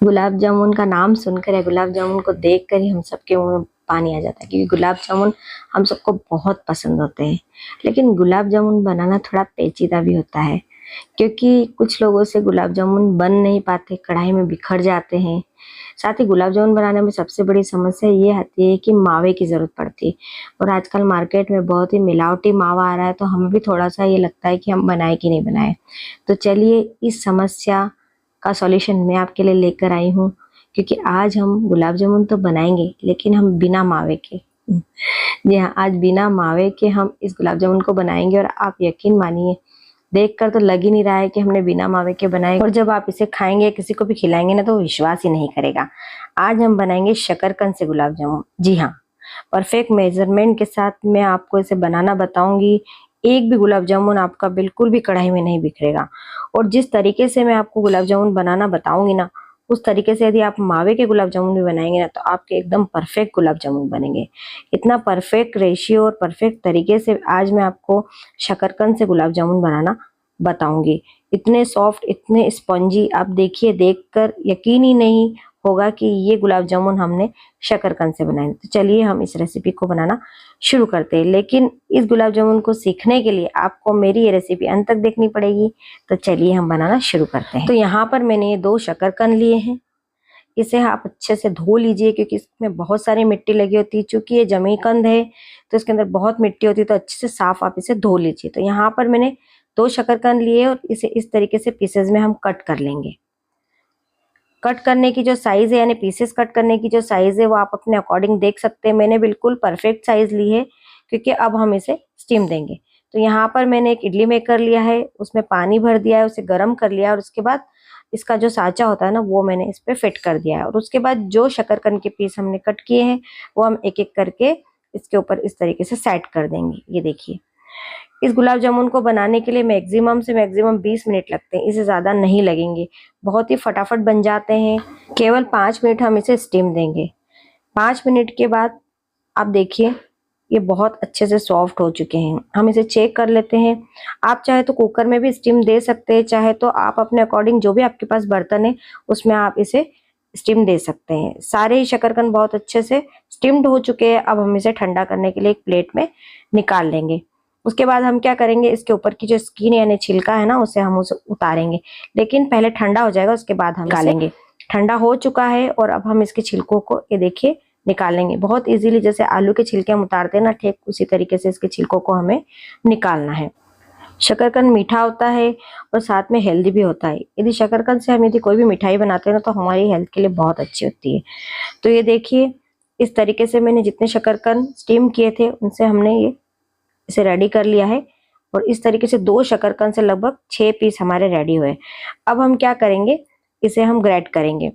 गुलाब जामुन का नाम सुनकर या गुलाब जामुन को देखकर ही हम सबके मुंह में पानी आ जाता है, क्योंकि गुलाब जामुन हम सबको बहुत पसंद होते हैं। लेकिन गुलाब जामुन बनाना थोड़ा पेचीदा भी होता है, क्योंकि कुछ लोगों से गुलाब जामुन बन नहीं पाते, कढ़ाई में बिखर जाते हैं। साथ ही गुलाब जामुन बनाने में सबसे बड़ी समस्या ये आती है कि मावे की ज़रूरत पड़ती है, और आजकल मार्केट में बहुत ही मिलावटी मावा आ रहा है, तो हमें भी थोड़ा-सा ये लगता है कि हम बनाएँ कि नहीं बनाएँ। तो चलिए इस समस्या का सॉल्यूशन मैं आपके लिए लेकर आई हूँ, क्योंकि आज हम गुलाब जामुन तो बनाएँगे, लेकिन हम बिना मावे के। जी हाँ, आज बिना मावे के हम इस गुलाब जामुन को बनाएँगे, और आप यकीन मानिए, देखकर तो लग ही नहीं रहा है कि हमने बिना मावे के बनाए, और जब आप इसे खाएँगे, किसी को भी खिलाएँगे ना, तो वो विश्वास ही नहीं करेगा। आज हम बनाएँगे शकरकंद से गुलाब जामुन। जी हाँ, परफेक्ट मेज़रमेंट के साथ मैं आपको इसे बनाना बताऊँगी। एक भी गुलाब जामुन आपका बिल्कुल भी कढ़ाई में नहीं बिखरेगा, और जिस तरीके से मैं आपको गुलाब जामुन बनाना बताऊँगी ना, उस तरीके से यदि आप मावे के गुलाब जामुन भी बनाएँगे ना, तो आपके एकदम परफेक्ट गुलाब जामुन बनेंगे। इतना परफेक्ट रेशियो और परफेक्ट तरीके से आज मैं आपको शकरकंद से गुलाब जामुन बनाना बताऊँगी। इतने सॉफ्ट, इतने स्पंजी, आप देखिए, देखकर यकीन ही नहीं होगा कि ये गुलाब जामुन हमने शकरकंद से बनाए। तो चलिए हम इस रेसिपी को बनाना शुरू करते हैं। लेकिन इस गुलाब जामुन को सीखने के लिए आपको मेरी ये रेसिपी अंत तक देखनी पड़ेगी। तो चलिए हम बनाना शुरू करते हैं। तो यहाँ पर मैंने ये 2 शकरकंद लिए हैं। इसे आप अच्छे से धो लीजिए, क्योंकि इसमें बहुत सारी मिट्टी लगी होती है। चूँकि ये जमीकंद है, तो इसके अंदर बहुत मिट्टी होती है, तो अच्छे से साफ आप इसे धो लीजिए। तो यहाँ पर मैंने 2 शकरकंद लिए, और इसे इस तरीके से पीसेज़ में हम कट कर लेंगे। कट करने की जो साइज़ है, यानी पीसेस कट करने की जो साइज़ है, वो आप अपने अकॉर्डिंग देख सकते हैं। मैंने बिल्कुल परफेक्ट साइज़ ली है, क्योंकि अब हम इसे स्टीम देंगे। तो यहाँ पर मैंने एक इडली मेकर लिया है, उसमें पानी भर दिया है, उसे गरम कर लिया है, और उसके बाद इसका जो साँचा होता है ना, वो मैंने इस पे फिट कर दिया है। और उसके बाद जो शकरकंद के पीस हमने कट किए हैं, वो हम एक-एक करके इसके ऊपर इस तरीके से सेट कर देंगे। ये देखिए, इस गुलाब जामुन को बनाने के लिए मैक्सिमम से मैक्सिमम 20 मिनट लगते हैं, इससे ज़्यादा नहीं लगेंगे। बहुत ही फटाफट बन जाते हैं। केवल 5 मिनट हम इसे स्टीम देंगे। 5 मिनट के बाद आप देखिए, ये बहुत अच्छे से सॉफ्ट हो चुके हैं। हम इसे चेक कर लेते हैं। आप चाहे तो कुकर में भी स्टीम दे सकते हैं, चाहे तो आप अपने अकॉर्डिंग जो भी आपके पास बर्तन है, उसमें आप इसे स्टीम दे सकते हैं। सारे ही शकरकंद बहुत अच्छे से स्टीम्ड हो चुके हैं। अब हम इसे ठंडा करने के लिए एक प्लेट में निकाल लेंगे। उसके बाद हम क्या करेंगे, इसके ऊपर की जो स्किन यानी छिलका है ना, उसे हम उसे उतारेंगे। लेकिन पहले ठंडा हो जाएगा, उसके बाद हम निकालेंगे। ठंडा हो चुका है, और अब हम इसके छिलकों को, ये देखिए, निकालेंगे। बहुत इजीली, जैसे आलू के छिलके हम उतारते हैं ना, ठीक उसी तरीके से इसके छिलकों को हमें निकालना है। शकरकंद मीठा होता है, और साथ में हेल्दी भी होता है। यदि शकरकंद से हम यदि कोई भी मिठाई बनाते हैं ना, तो हमारी हेल्थ के लिए बहुत अच्छी होती है। तो ये देखिए, इस तरीके से मैंने जितने शकरकंद स्टीम किए थे, उनसे हमने इसे रेडी कर लिया है। और इस तरीके से 2 शकरकंद से लगभग 6 पीस हमारे रेडी हुए। अब हम क्या करेंगे, इसे हम ग्रेट करेंगे।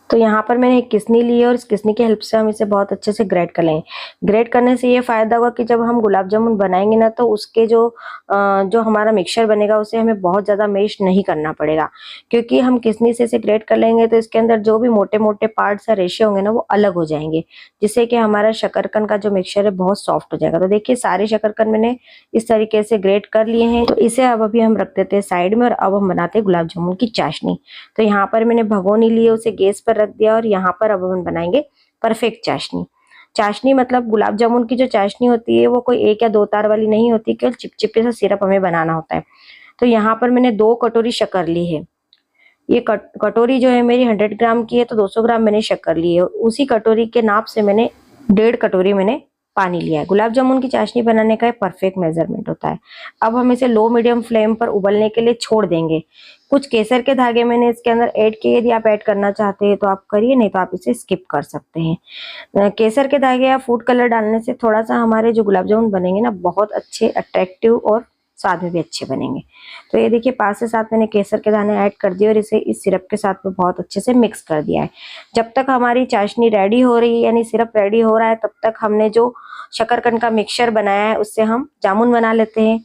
तो यहाँ पर मैंने एक किसनी ली है, और इस किसनी की हेल्प से हम इसे बहुत अच्छे से ग्रेट कर लेंगे। ग्रेट करने से ये फ़ायदा होगा कि जब हम गुलाब जामुन बनाएंगे ना, तो उसके जो हमारा मिक्सचर बनेगा, उसे हमें बहुत ज़्यादा मैश नहीं करना पड़ेगा। क्योंकि हम किसनी से इसे ग्रेट कर लेंगे, तो इसके अंदर जो भी मोटे-मोटे पार्ट्स या रेशे होंगे ना, वो अलग हो जाएंगे, जिससे कि हमारा शकरकंद का जो मिक्सचर है, बहुत सॉफ्ट हो जाएगा। तो देखिए, सारे शकरकंद मैंने इस तरीके से ग्रेट कर लिए हैं। तो इसे अब अभी हम रख देते हैं साइड में, और अब हम बनाते हैं गुलाब जामुन की चाशनी। तो यहाँ पर मैंने भगोनी ली है, उसे गैस पर रख दिया, और यहाँ पर अब हम बनाएंगे परफेक्ट चाशनी। चाशनी मतलब गुलाब जामुन की जो चाशनी होती है, वो कोई 1 या 2 तार वाली नहीं होती, केवल चिपचिपे सा सिरप हमें बनाना होता है। तो यहाँ पर मैंने 2 कटोरी शक्कर ली है। ये कटोरी जो है मेरी 100 ग्राम की है, तो 200 ग्राम मैंने शक्कर ली है। उसी कटोरी के नाप से मैंने 1.5 कटोरी मैंने पानी लिया है। गुलाब जामुन की चाशनी बनाने का एक परफेक्ट मेजरमेंट होता है। अब हम इसे लो मीडियम फ्लेम पर उबलने के लिए छोड़ देंगे। कुछ केसर के धागे मैंने इसके अंदर ऐड किए, यदि आप ऐड करना चाहते हैं तो आप करिए, नहीं तो आप इसे स्किप कर सकते हैं। केसर के धागे या फूड कलर डालने से थोड़ा सा हमारे जो गुलाब जामुन बनेंगे ना, बहुत अच्छे, अट्रैक्टिव और स्वाद में भी अच्छे बनेंगे। तो ये देखिए, 5 से 7 मैंने केसर के दाने ऐड कर दिए, और इसे इस सिरप के साथ में बहुत अच्छे से मिक्स कर दिया है। जब तक हमारी चाशनी रेडी हो रही है, यानी सिरप रेडी हो रहा है, तब तक हमने जो शकरकंद का मिक्सचर बनाया है, उससे हम जामुन बना लेते हैं।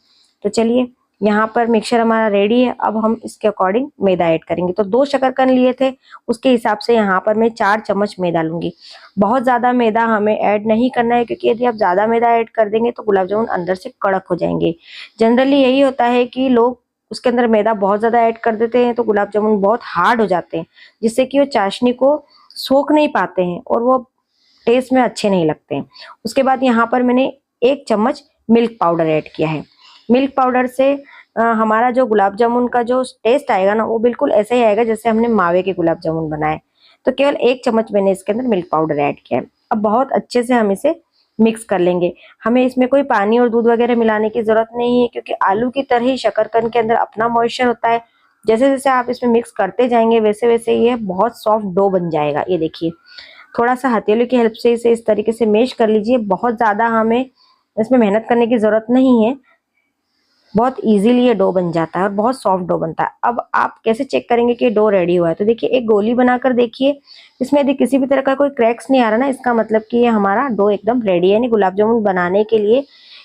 तो चलिए, यहाँ पर मिक्सचर हमारा रेडी है। अब हम इसके अकॉर्डिंग मैदा ऐड करेंगे। तो 2 शकरकंद लिए थे, उसके हिसाब से यहाँ पर मैं 4 चम्मच मैदा लूंगी। बहुत ज़्यादा मैदा हमें ऐड नहीं करना है, क्योंकि यदि आप ज़्यादा मैदा ऐड कर देंगे, तो गुलाब जामुन अंदर से कड़क हो जाएंगे। जनरली यही होता है कि लोग उसके अंदर मैदा बहुत ज़्यादा ऐड कर देते हैं तो गुलाब जामुन बहुत हार्ड हो जाते हैं, जिससे कि वो चाशनी को सोख नहीं पाते हैं और वो टेस्ट में अच्छे नहीं लगते हैं। उसके बाद यहाँ पर मैंने 1 चम्मच मिल्क पाउडर ऐड किया है। मिल्क पाउडर से हमारा जो गुलाब जामुन का जो टेस्ट आएगा ना, वो बिल्कुल ऐसा ही आएगा जैसे हमने मावे के गुलाब जामुन बनाए। तो केवल 1 चम्मच मैंने इसके अंदर मिल्क पाउडर ऐड किया है। अब बहुत अच्छे से हम इसे मिक्स कर लेंगे। हमें इसमें कोई पानी और दूध वगैरह मिलाने की जरूरत नहीं है, क्योंकि आलू की तरह ही शकरकंद के अंदर अपना मॉइस्चर होता है। जैसे जैसे आप इसमें मिक्स करते जाएंगे वैसे वैसे ये बहुत सॉफ्ट डो बन जाएगा। ये देखिए, थोड़ा सा हथेली की हेल्प से इसे इस तरीके से मैश कर लीजिए। बहुत ज़्यादा हमें इसमें मेहनत करने की ज़रूरत नहीं है, बहुत इजीली ये डो बन जाता है और बहुत सॉफ्ट डो बनता है। अब आप कैसे चेक करेंगे कि डो रेडी हुआ है? तो देखिए, एक गोली बनाकर देखिए, इसमें यदि किसी भी तरह का कोई क्रैक्स नहीं आ रहा ना, इसका मतलब कि ये हमारा डो एकदम रेडी है। यानी गुलाब जामुन बनाने के लिए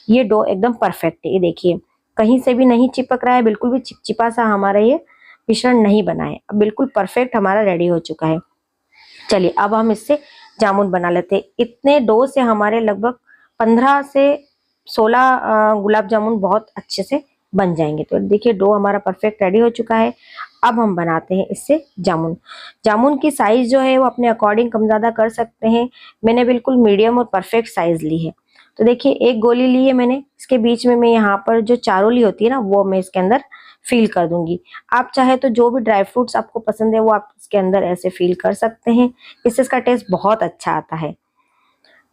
ये डो एकदम परफेक्ट है। ये देखिए, कहीं से भी नहीं चिपक रहा है, बिल्कुल भी चिपचिपा सा हमारा ये मिश्रण नहीं बना है। अब बिल्कुल परफेक्ट हमारा रेडी हो चुका है। चलिए, अब हम इससे जामुन बना लेते हैं। इतने डो से हमारे लगभग 15 से 16 गुलाब जामुन बहुत अच्छे से बन जाएंगे। तो देखिए, डो हमारा परफेक्ट रेडी हो चुका है। अब हम बनाते हैं इससे जामुन। जामुन की साइज जो है वो अपने अकॉर्डिंग कम ज़्यादा कर सकते हैं। मैंने बिल्कुल मीडियम और परफेक्ट साइज ली है। तो देखिए, 1 गोली ली है मैंने, इसके बीच में मैं यहाँ पर जो चारोली होती है ना, वो मैं इसके अंदर फिल कर दूंगी। आप चाहे तो जो भी ड्राई फ्रूट्स आपको पसंद है वो आप इसके अंदर ऐसे फिल कर सकते हैं। इससे इसका टेस्ट बहुत अच्छा आता है।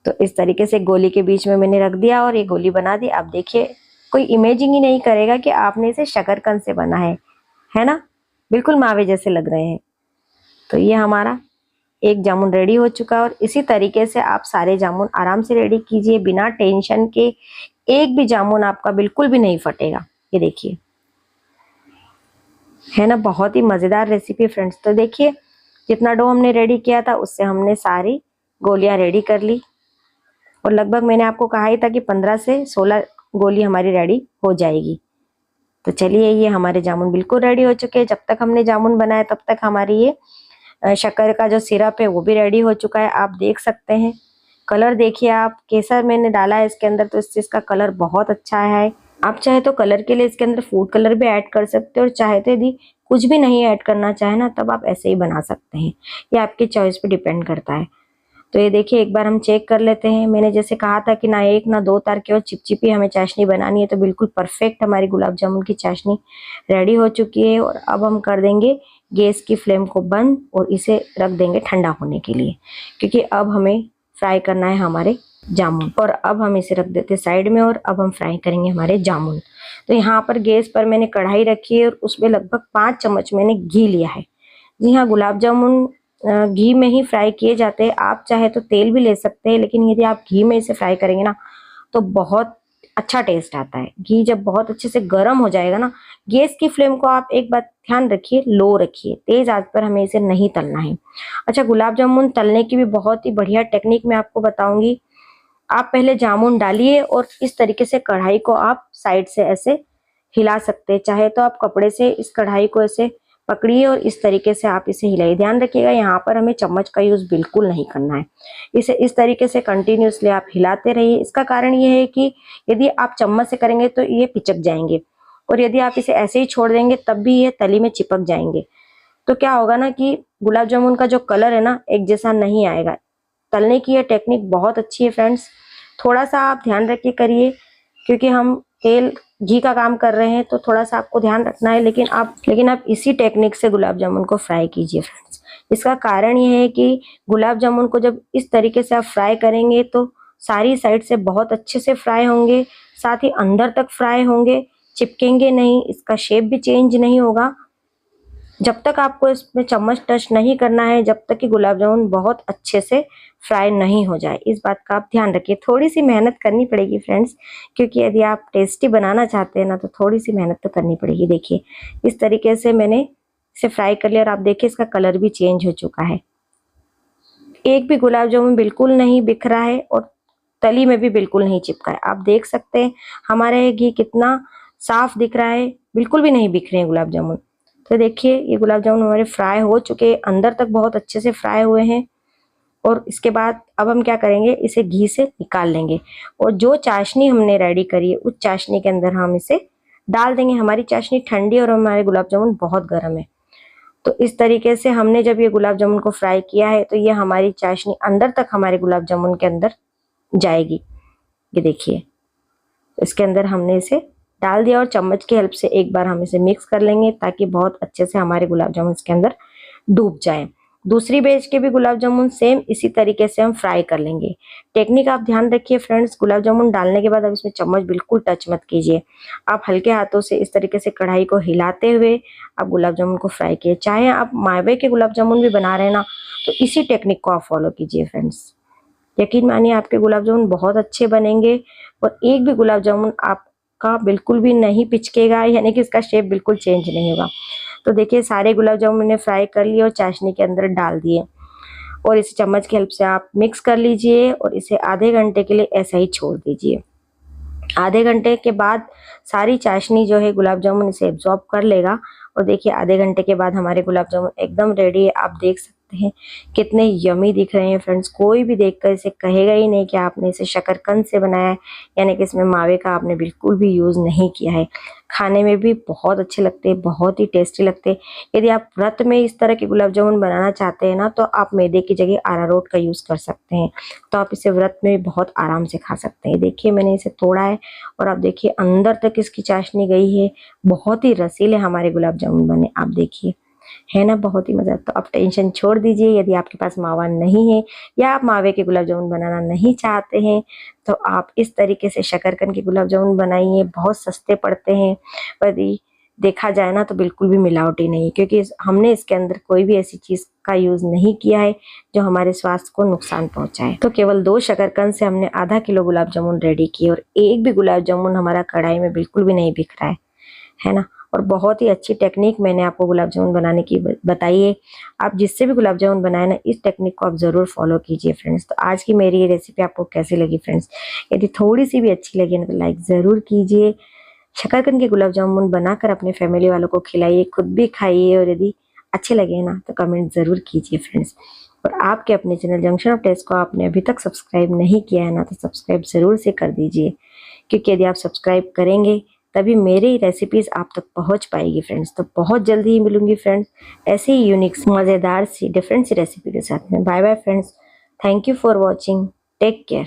तो इस तरीके से गोली के बीच में मैंने रख दिया और ये गोली बना दी। आप देखिए, कोई इमेजिंग ही नहीं करेगा कि आपने इसे शकरकंद से बना है ना? बिल्कुल मावे जैसे लग रहे हैं। तो ये हमारा एक जामुन रेडी हो चुका है और इसी तरीके से आप सारे जामुन आराम से रेडी कीजिए बिना टेंशन के। एक भी जामुन आपका बिल्कुल भी नहीं फटेगा। ये देखिए, है ना? बहुत ही मज़ेदार रेसिपी फ्रेंड्स। तो देखिए, जितना डो हमने रेडी किया था उससे हमने सारी गोलियां रेडी कर ली और लगभग मैंने आपको कहा ही था कि 15 से 16 गोली हमारी रेडी हो जाएगी। तो चलिए, ये हमारे जामुन बिल्कुल रेडी हो चुके हैं। जब तक हमने जामुन बनाया तब तक हमारी ये शक्कर का जो सिरप है वो भी रेडी हो चुका है। आप देख सकते हैं, कलर देखिए आप, केसर मैंने डाला है इसके अंदर तो इससे इसका कलर बहुत अच्छा है। आप चाहे तो कलर के लिए इसके अंदर फूड कलर भी ऐड कर सकते हो और चाहे तो यदि कुछ भी नहीं ऐड करना चाहे ना, तब आप ऐसे ही बना सकते हैं। ये आपकी चॉइस पे डिपेंड करता है। तो ये देखिए, एक बार हम चेक कर लेते हैं। मैंने जैसे कहा था कि ना 1 ना 2 तार केवल चिपचिपी हमें चाशनी बनानी है। तो बिल्कुल परफेक्ट हमारी गुलाब जामुन की चाशनी रेडी हो चुकी है। और अब हम कर देंगे गैस की फ्लेम को बंद और इसे रख देंगे ठंडा होने के लिए, क्योंकि अब हमें फ्राई करना है हमारे जामुन। और अब हम इसे रख देते साइड में और अब हम फ्राई करेंगे हमारे जामुन। तो यहाँ पर गैस पर मैंने कढ़ाई रखी है और उसमें लगभग 5 चम्मच मैंने घी लिया है। जी हाँ, गुलाब जामुन घी में ही फ्राई किए जाते हैं। आप चाहे तो तेल भी ले सकते हैं, लेकिन यदि आप घी में इसे फ्राई करेंगे ना तो बहुत अच्छा टेस्ट आता है। घी जब बहुत अच्छे से गर्म हो जाएगा ना, गैस की फ्लेम को आप एक बात ध्यान रखिए, लो रखिए, तेज आंच पर हमें इसे नहीं तलना है। अच्छा, गुलाब जामुन तलने की भी बहुत ही बढ़िया टेक्निक मैं आपको बताऊंगी। आप पहले जामुन डालिए और इस तरीके से कढ़ाई को आप साइड से ऐसे हिला सकते हैं। चाहे तो आप कपड़े से इस कढ़ाई को ऐसे पकड़िए और इस तरीके से आप इसे हिलाइए। ध्यान रखिएगा, यहाँ पर हमें चम्मच का यूज बिल्कुल नहीं करना है। इसे इस तरीके से कंटिन्यूसली आप हिलाते रहिए। इसका कारण ये है कि यदि आप चम्मच से करेंगे तो ये पिचक जाएंगे और यदि आप इसे ऐसे ही छोड़ देंगे तब भी ये तली में चिपक जाएंगे। तो क्या होगा ना कि गुलाब जामुन का जो कलर है ना, एक जैसा नहीं आएगा। तलने की यह टेक्निक बहुत अच्छी है फ्रेंड्स। थोड़ा सा आप ध्यान रख के करिए, क्योंकि हम तेल घी का काम कर रहे हैं तो थोड़ा सा आपको ध्यान रखना है। लेकिन आप इसी टेक्निक से गुलाब जामुन को फ्राई कीजिए फ्रेंड्स। इसका कारण ये है कि गुलाब जामुन को जब इस तरीके से आप फ्राई करेंगे तो सारी साइड से बहुत अच्छे से फ्राई होंगे, साथ ही अंदर तक फ्राई होंगे, चिपकेंगे नहीं, इसका शेप भी चेंज नहीं होगा। जब तक आपको इसमें चम्मच टच नहीं करना है, जब तक कि गुलाब जामुन बहुत अच्छे से फ्राई नहीं हो जाए। इस बात का आप ध्यान रखिए। थोड़ी सी मेहनत करनी पड़ेगी फ्रेंड्स, क्योंकि यदि आप टेस्टी बनाना चाहते हैं ना तो थोड़ी सी मेहनत तो करनी पड़ेगी। देखिए, इस तरीके से मैंने इसे फ्राई कर लिया और आप देखिए इसका कलर भी चेंज हो चुका है। एक भी गुलाब जामुन बिल्कुल नहीं बिखरा है और तली में भी बिल्कुल नहीं चिपका है। आप देख सकते हैं हमारे घी कितना साफ दिख रहा है, बिल्कुल भी नहीं बिखरे हैं गुलाब जामुन। तो देखिए, ये गुलाब जामुन हमारे फ्राई हो चुके हैं, अंदर तक बहुत अच्छे से फ्राई हुए हैं। और इसके बाद अब हम क्या करेंगे, इसे घी से निकाल लेंगे और जो चाशनी हमने रेडी करी है उस चाशनी के अंदर हम इसे डाल देंगे। हमारी चाशनी ठंडी और हमारे गुलाब जामुन बहुत गर्म है। तो इस तरीके से हमने जब ये गुलाब जामुन को फ्राई किया है तो ये हमारी चाशनी अंदर तक हमारे गुलाब जामुन के अंदर जाएगी। ये देखिए, इसके अंदर हमने इसे डाल दिया और चम्मच की हेल्प से एक बार हम इसे मिक्स कर लेंगे ताकि बहुत अच्छे से हमारे गुलाब जामुन इसके अंदर डूब जाए। दूसरी बैच के भी गुलाब जामुन सेम इसी तरीके से हम फ्राई कर लेंगे। टेक्निक आप ध्यान रखिए फ्रेंड्स, गुलाब जामुन डालने के बाद अब इसमें चम्मच बिल्कुल टच मत कीजिए। आप हल्के हाथों से इस तरीके से कढ़ाई को हिलाते हुए आप गुलाब जामुन को फ्राई कीजिए। चाहे आप मावे के गुलाब जामुन भी बना रहे हैं ना, तो इसी टेक्निक को आप फॉलो कीजिए फ्रेंड्स। यकीन मानिए आपके गुलाब जामुन बहुत अच्छे बनेंगे और एक भी गुलाब जामुन आपका बिल्कुल भी नहीं पिचकेगा, यानी कि इसका शेप बिल्कुल चेंज नहीं होगा। तो देखिए सारे गुलाब जामुन मैंने फ्राई कर लिए और चाशनी के अंदर डाल दिए और इसे चम्मच की हेल्प से आप मिक्स कर लीजिए और इसे आधे घंटे के लिए ऐसा ही छोड़ दीजिए। आधे घंटे के बाद सारी चाशनी जो है गुलाब जामुन इसे एब्जॉर्ब कर लेगा और देखिए आधे घंटे के बाद हमारे गुलाब जामुन एकदम रेडी है। आप देख सकते हैं कितने यमी दिख रहे हैं फ्रेंड्स। कोई भी देखकर इसे कहेगा ही नहीं कि आपने इसे शकरकंद से बनाया है, यानी कि इसमें मावे का आपने बिल्कुल भी यूज़ नहीं किया है। खाने में भी बहुत अच्छे लगते हैं, बहुत ही टेस्टी लगते हैं। यदि आप व्रत में इस तरह के गुलाब जामुन बनाना चाहते हैं ना, तो आप मैदे की जगह अरारोट का यूज़ कर सकते हैं। तो आप इसे व्रत में बहुत आराम से खा सकते हैं। देखिए मैंने इसे तोड़ा है और आप देखिए अंदर तक इसकी चाशनी गई है। बहुत ही रसीले हमारे गुलाब जामुन बने, आप देखिए, है ना बहुत ही मज़ा। तो आप टेंशन छोड़ दीजिए। यदि आपके पास मावा नहीं है या आप मावे के गुलाब जामुन बनाना नहीं चाहते हैं, तो आप इस तरीके से शकरकंद के गुलाब जामुन बनाइए। बहुत सस्ते पड़ते हैं, यदि देखा जाए ना तो बिल्कुल भी मिलावटी नहीं, क्योंकि हमने इसके अंदर कोई भी ऐसी चीज़ का यूज़ नहीं किया है जो हमारे स्वास्थ्य को नुकसान पहुंचाए। तो केवल 2 शकरकंद से हमने आधा किलो गुलाब जामुन रेडी किए और एक भी गुलाब जामुन हमारा कढ़ाई में बिल्कुल भी नहीं बिक रहा है ना। और बहुत ही अच्छी टेक्निक मैंने आपको गुलाब जामुन बनाने की बताई है। आप जिससे भी गुलाब जामुन बनाए ना, इस टेक्निक को आप ज़रूर फॉलो कीजिए फ्रेंड्स। तो आज की मेरी ये रेसिपी आपको कैसी लगी फ्रेंड्स? यदि थोड़ी सी भी अच्छी लगी ना तो लाइक ज़रूर कीजिए। शकरकंद के गुलाब जामुन बनाकर अपने फैमिली वालों को खिलाइए, खुद भी खाइए और यदि अच्छे लगे ना तो कमेंट ज़रूर कीजिए फ्रेंड्स। और आपके अपने चैनल जंक्शन ऑफ टेस्ट को आपने अभी तक सब्सक्राइब नहीं किया है ना, तो सब्सक्राइब ज़रूर से कर दीजिए, क्योंकि यदि आप सब्सक्राइब करेंगे तभी मेरी रेसिपीज़ आप तक पहुंच पाएगी फ्रेंड्स। तो बहुत जल्दी ही मिलूंगी फ्रेंड्स ऐसे ही यूनिक मज़ेदार सी डिफरेंट सी रेसिपी के साथ में। Bye bye friends, thank you for watching, take care.